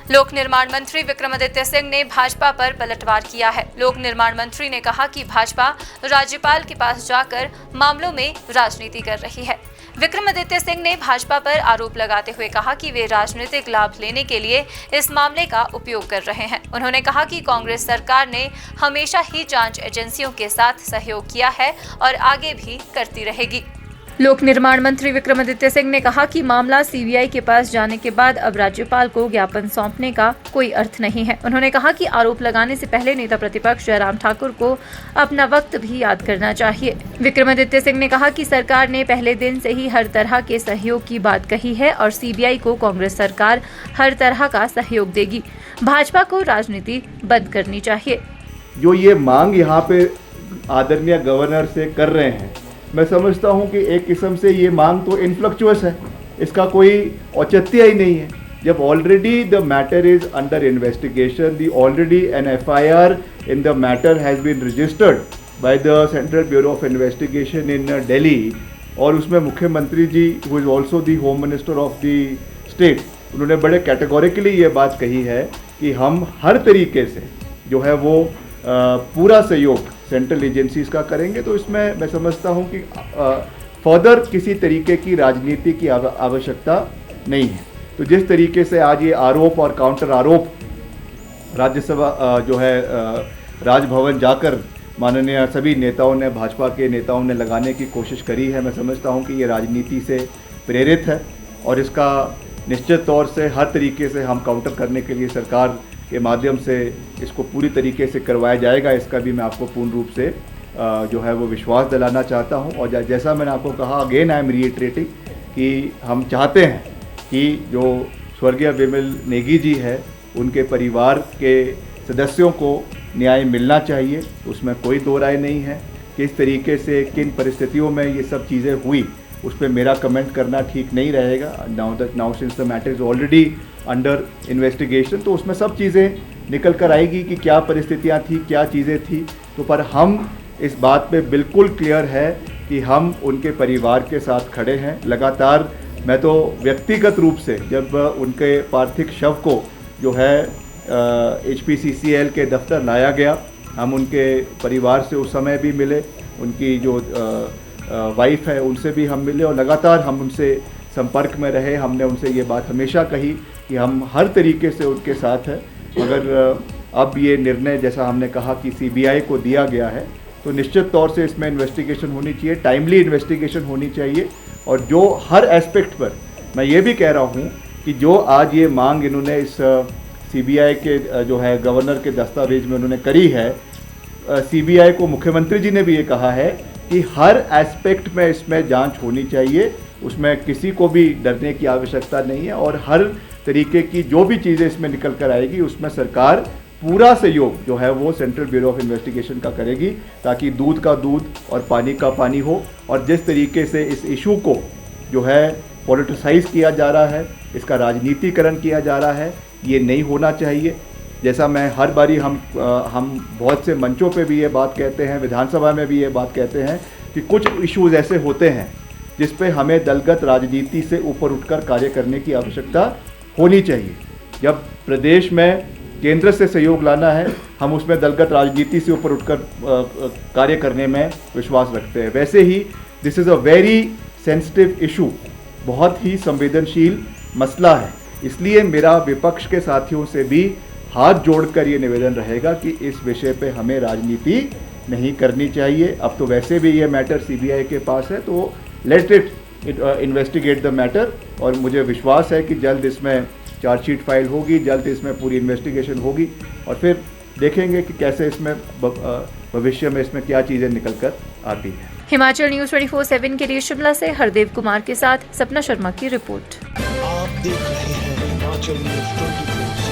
लोक निर्माण मंत्री विक्रमादित्य सिंह ने भाजपा पर पलटवार किया है। लोक निर्माण मंत्री ने कहा कि भाजपा राज्यपाल के पास जाकर मामलों में राजनीति कर रही है। विक्रमादित्य सिंह ने भाजपा पर आरोप लगाते हुए कहा कि वे राजनीतिक लाभ लेने के लिए इस मामले का उपयोग कर रहे हैं। उन्होंने कहा कि कांग्रेस सरकार ने हमेशा ही जांच एजेंसियों के साथ सहयोग किया है और आगे भी करती रहेगी। लोक निर्माण मंत्री विक्रमादित्य सिंह ने कहा कि मामला सीबीआई के पास जाने के बाद अब राज्यपाल को ज्ञापन सौंपने का कोई अर्थ नहीं है। उन्होंने कहा कि आरोप लगाने से पहले नेता प्रतिपक्ष जयराम ठाकुर को अपना वक्त भी याद करना चाहिए। विक्रमादित्य सिंह ने कहा कि सरकार ने पहले दिन से ही हर तरह के सहयोग की बात कही है और सीबीआई को कांग्रेस सरकार हर तरह का सहयोग देगी। भाजपा को राजनीति बंद करनी चाहिए। जो ये मांग यहाँ पे आदरणीय गवर्नर से कर रहे हैं, मैं समझता हूं कि एक किस्म से ये मांग तो इनफ्लक्चुअस है, इसका कोई औचित्य ही नहीं है। जब already the matter is under investigation, the already an FIR in the matter has been registered by the central bureau of investigation in Delhi, और उसमें मुख्यमंत्री जी who is also the home minister of the state, उन्होंने बड़े categorically ये बात कही है कि हम हर तरीके से जो है वो पूरा सहयोग सेंट्रल एजेंसीज का करेंगे। तो इसमें मैं समझता हूं कि फर्दर किसी तरीके की राजनीति की आवश्यकता नहीं है। तो जिस तरीके से आज ये आरोप और काउंटर आरोप राज्यसभा जो है राजभवन जाकर माननीय सभी नेताओं ने, भाजपा के नेताओं ने लगाने की कोशिश करी है, मैं समझता हूं कि ये राजनीति से प्रेरित है और इसका निश्चित तौर से हर तरीके से हम काउंटर करने के लिए सरकार के माध्यम से इसको पूरी तरीके से करवाया जाएगा। इसका भी मैं आपको पूर्ण रूप से जो है वो विश्वास दिलाना चाहता हूं। और जैसा मैंने आपको कहा, अगेन आई एम रीइटरेटिंग कि हम चाहते हैं कि जो स्वर्गीय विमल नेगी जी है, उनके परिवार के सदस्यों को न्याय मिलना चाहिए, उसमें कोई दो राय नहीं है। किस तरीके से किन परिस्थितियों में ये सब चीज़ें हुई उस पर मेरा कमेंट करना ठीक नहीं रहेगा। Now since the matter is already under investigation, तो उसमें सब चीज़ें निकल कर आएगी कि क्या परिस्थितियां थी, क्या चीज़ें थी। तो पर हम इस बात पे बिल्कुल क्लियर है कि हम उनके परिवार के साथ खड़े हैं। लगातार मैं तो व्यक्तिगत रूप से जब उनके पार्थिव शव को जो है HPCCL के दफ्तर लाया गया, हम उनके परिवार से उस समय भी मिले, उनकी जो वाइफ है उनसे भी हम मिले और लगातार हम उनसे संपर्क में रहे। हमने उनसे ये बात हमेशा कही कि हम हर तरीके से उनके साथ हैं। मगर अब ये निर्णय जैसा हमने कहा कि सीबीआई को दिया गया है, तो निश्चित तौर से इसमें इन्वेस्टिगेशन होनी चाहिए, टाइमली इन्वेस्टिगेशन होनी चाहिए। और जो हर एस्पेक्ट पर मैं ये भी कह रहा हूँ कि जो आज ये मांग इन्होंने इस सीबीआई के जो है गवर्नर के दस्तावेज में उन्होंने करी है, सीबीआई को मुख्यमंत्री जी ने भी ये कहा है कि हर एस्पेक्ट में इसमें जांच होनी चाहिए, उसमें किसी को भी डरने की आवश्यकता नहीं है। और हर तरीके की जो भी चीज़ें इसमें निकल कर आएगी उसमें सरकार पूरा सहयोग जो है वो सेंट्रल ब्यूरो ऑफ इन्वेस्टिगेशन का करेगी, ताकि दूध का दूध और पानी का पानी हो। और जिस तरीके से इस इशू को जो है पॉलिटिसाइज किया जा रहा है, इसका राजनीतिकरण किया जा रहा है, ये नहीं होना चाहिए। जैसा मैं हर बारी हम बहुत से मंचों पे भी ये बात कहते हैं, विधानसभा में भी ये बात कहते हैं कि कुछ इश्यूज़ ऐसे होते हैं जिस पे हमें दलगत राजनीति से ऊपर उठकर कार्य करने की आवश्यकता होनी चाहिए। जब प्रदेश में केंद्र से सहयोग लाना है, हम उसमें दलगत राजनीति से ऊपर उठकर कार्य करने में विश्वास रखते हैं। वैसे ही this is a very sensitive issue, बहुत ही संवेदनशील मसला है। इसलिए मेरा विपक्ष के साथियों से भी हाथ जोड़कर ये निवेदन रहेगा कि इस विषय पे हमें राजनीति नहीं करनी चाहिए। अब तो वैसे भी ये मैटर सीबीआई के पास है, तो let it investigate the matter. और मुझे विश्वास है कि जल्द इसमें चार्जशीट फाइल होगी, जल्द इसमें पूरी इन्वेस्टिगेशन होगी और फिर देखेंगे कि कैसे इसमें भविष्य में इसमें क्या चीज़ें निकल कर आती हैं। हिमाचल न्यूज़ 24/7 के लिए शिमला से हरदेव कुमार के साथ सपना शर्मा की रिपोर्ट। आप देख रहे हैं हिमाचल न्यूज़ 24।